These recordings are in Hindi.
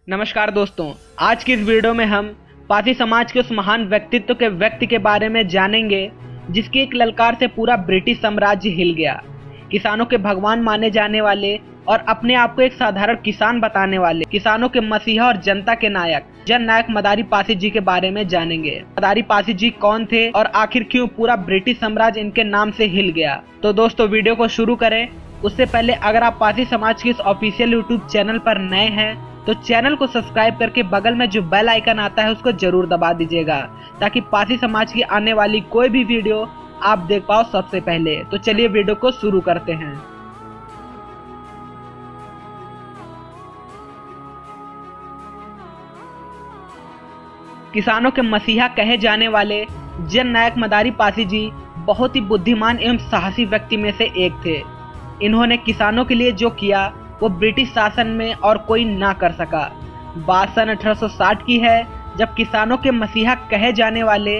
नमस्कार दोस्तों, आज की इस वीडियो में हम पासी समाज के उस महान व्यक्तित्व के व्यक्ति के बारे में जानेंगे जिसकी एक ललकार से पूरा ब्रिटिश साम्राज्य हिल गया। किसानों के भगवान माने जाने वाले और अपने आप को एक साधारण किसान बताने वाले किसानों के मसीहा और जनता के नायक जननायक मदारी पासी जी के बारे में जानेंगे। मदारी पासी जी कौन थे और आखिर क्यों पूरा ब्रिटिश साम्राज्य इनके नाम से हिल गया। तो दोस्तों वीडियो को शुरू करें उससे पहले अगर आप पासी समाज के इस ऑफिशियल यूट्यूब चैनल पर नए हैं तो चैनल को सब्सक्राइब करके बगल में जो बेल आइकन आता है उसको जरूर दबा दीजिएगा ताकि पासी समाज की आने वाली कोई भी वीडियो आप देख पाओ सबसे पहले। तो चलिए वीडियो को शुरू करते हैं। किसानों के मसीहा कहे जाने वाले जननायक मदारी पासी जी बहुत ही बुद्धिमान एवं साहसी व्यक्ति में से एक थे। इन्होंने किसानों के लिए जो किया वो ब्रिटिश शासन में और कोई ना कर सका। बात सन 1860 की है जब किसानों के मसीहा कहे जाने वाले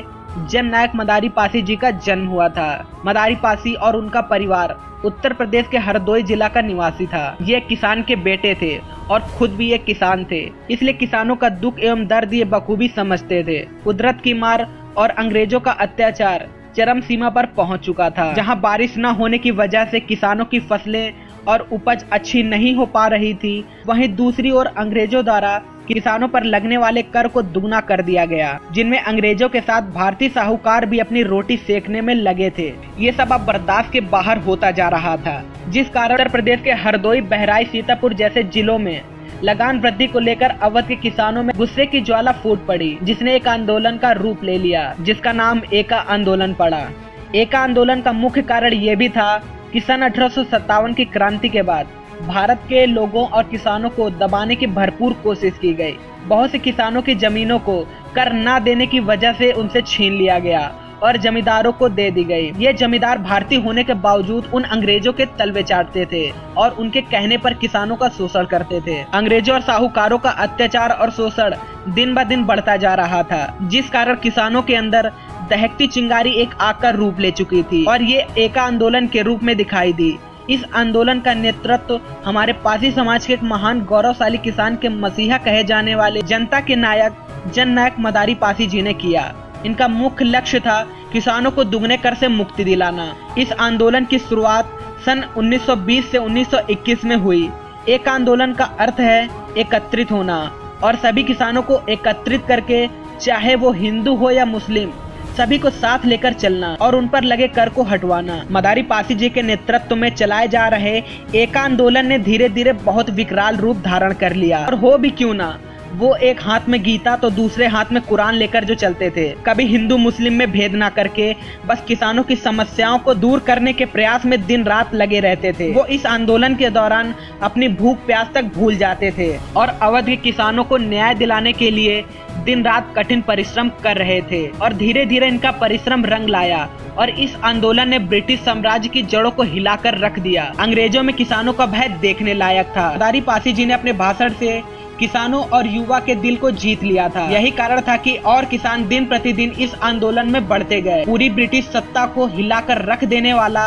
जननायक मदारी पासी जी का जन्म हुआ था। मदारी पासी और उनका परिवार उत्तर प्रदेश के हरदोई जिला का निवासी था। ये किसान के बेटे थे और खुद भी एक किसान थे, इसलिए किसानों का दुख एवं दर्द ये बखूबी समझते थे। कुदरत की मार और अंग्रेजों का अत्याचार चरम सीमा पर पहुंच चुका था, जहां बारिश न होने की वजह से किसानों की फसलें और उपज अच्छी नहीं हो पा रही थी। वहीं दूसरी ओर अंग्रेजों द्वारा किसानों पर लगने वाले कर को दुगना कर दिया गया, जिनमें अंग्रेजों के साथ भारतीय साहूकार भी अपनी रोटी सेकने में लगे थे। ये सब अब बर्दाश्त के बाहर होता जा रहा था, जिस कारण उत्तर प्रदेश के हरदोई, बहराइच, सीतापुर जैसे जिलों में लगान वृद्धि को लेकर अवध के किसानों में गुस्से की ज्वाला फूट पड़ी, जिसने एक आंदोलन का रूप ले लिया जिसका नाम एका आंदोलन पड़ा। एका आंदोलन का मुख्य कारण ये भी था कि सन 1857 की क्रांति के बाद भारत के लोगों और किसानों को दबाने की भरपूर कोशिश की गई। बहुत से किसानों की जमीनों को कर न देने की वजह से उनसे छीन लिया गया और जमींदारों को दे दी गई। ये जमींदार भारतीय होने के बावजूद उन अंग्रेजों के तलवे चाटते थे और उनके कहने पर किसानों का शोषण करते थे। अंग्रेजों और साहूकारों का अत्याचार और शोषण दिन ब दिन बढ़ता जा रहा था, जिस कारण किसानों के अंदर दहकती चिंगारी एक आग का रूप ले चुकी थी और ये एका आंदोलन के रूप में दिखाई दी। इस आंदोलन का नेतृत्व हमारे पासी समाज के एक महान गौरवशाली किसान के मसीहा कहे जाने वाले जनता के नायक जननायक मदारी पासी जी ने किया। इनका मुख्य लक्ष्य था किसानों को दुगने कर से मुक्ति दिलाना। इस आंदोलन की शुरुआत सन 1920 से 1921 में हुई। एक आंदोलन का अर्थ है एकत्रित होना और सभी किसानों को एकत्रित करके, चाहे वो हिंदू हो या मुस्लिम, सभी को साथ लेकर चलना और उन पर लगे कर को हटवाना। मदारी पासी जी के नेतृत्व में चलाए जा रहे एका आंदोलन ने धीरे धीरे बहुत विकराल रूप धारण कर लिया। और हो भी क्यों ना, वो एक हाथ में गीता तो दूसरे हाथ में कुरान लेकर जो चलते थे, कभी हिंदू मुस्लिम में भेद ना करके बस किसानों की समस्याओं को दूर करने के प्रयास में दिन रात लगे रहते थे। वो इस आंदोलन के दौरान अपनी भूख प्यास तक भूल जाते थे और अवध के किसानों को न्याय दिलाने के लिए दिन रात कठिन परिश्रम कर रहे थे। और धीरे धीरे इनका परिश्रम रंग लाया और इस आंदोलन ने ब्रिटिश साम्राज्य की जड़ों को हिलाकर रख दिया। अंग्रेजों में किसानों का भय देखने लायक था। मदारी पासी जी ने अपने भाषण से किसानों और युवा के दिल को जीत लिया था। यही कारण था कि और किसान दिन प्रतिदिन इस आंदोलन में बढ़ते गए। पूरी ब्रिटिश सत्ता को हिलाकर रख देने वाला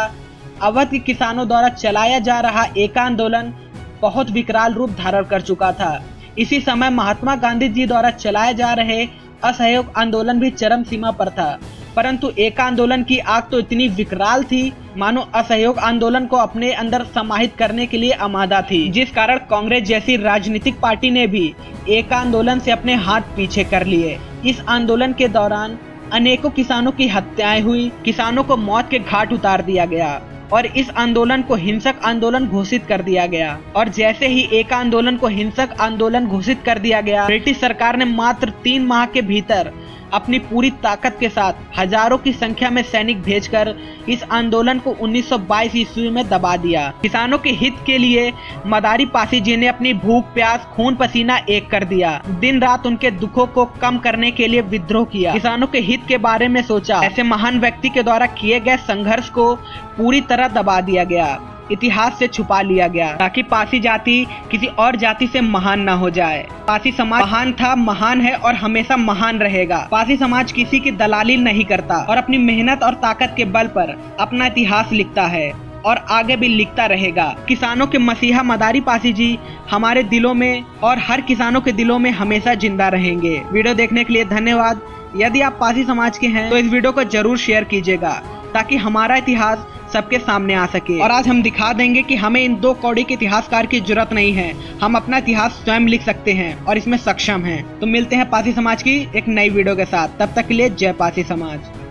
अवध के किसानों द्वारा चलाया जा रहा एका आंदोलन बहुत विकराल रूप धारण कर चुका था। इसी समय महात्मा गांधी जी द्वारा चलाए जा रहे असहयोग आंदोलन भी चरम सीमा पर था, परंतु एका आंदोलन की आग तो इतनी विकराल थी मानो असहयोग आंदोलन को अपने अंदर समाहित करने के लिए आमादा थी, जिस कारण कांग्रेस जैसी राजनीतिक पार्टी ने भी एका आंदोलन से अपने हाथ पीछे कर लिए। इस आंदोलन के दौरान अनेकों किसानों की हत्याएं हुई, किसानों को मौत के घाट उतार दिया गया और इस आंदोलन को हिंसक आंदोलन घोषित कर दिया गया। और जैसे ही एका आंदोलन को हिंसक आंदोलन घोषित कर दिया गया, ब्रिटिश सरकार ने मात्र 3 माह के भीतर अपनी पूरी ताकत के साथ हजारों की संख्या में सैनिक भेजकर इस आंदोलन को 1922 ईस्वी में दबा दिया। किसानों के हित के लिए मदारी पासी जी ने अपनी भूख प्यास खून पसीना एक कर दिया। दिन रात उनके दुखों को कम करने के लिए विद्रोह किया, किसानों के हित के बारे में सोचा। ऐसे महान व्यक्ति के द्वारा किए गए संघर्ष को पूरी तरह दबा दिया गया, इतिहास से छुपा लिया गया ताकि पासी जाति किसी और जाति से महान न हो जाए। पासी समाज महान था, महान है और हमेशा महान रहेगा। पासी समाज किसी की दलाली नहीं करता और अपनी मेहनत और ताकत के बल पर अपना इतिहास लिखता है और आगे भी लिखता रहेगा। किसानों के मसीहा मदारी पासी जी हमारे दिलों में और हर किसानों के दिलों में हमेशा जिंदा रहेंगे। वीडियो देखने के लिए धन्यवाद। यदि आप पासी समाज के हैं तो इस वीडियो को जरूर शेयर कीजिएगा ताकि हमारा इतिहास सबके सामने आ सके। और आज हम दिखा देंगे कि हमें इन 2 कौड़ी के इतिहासकार की जरूरत नहीं है, हम अपना इतिहास स्वयं लिख सकते हैं और इसमें सक्षम हैं। तो मिलते हैं पासी समाज की एक नई वीडियो के साथ, तब तक के लिए जय पासी समाज।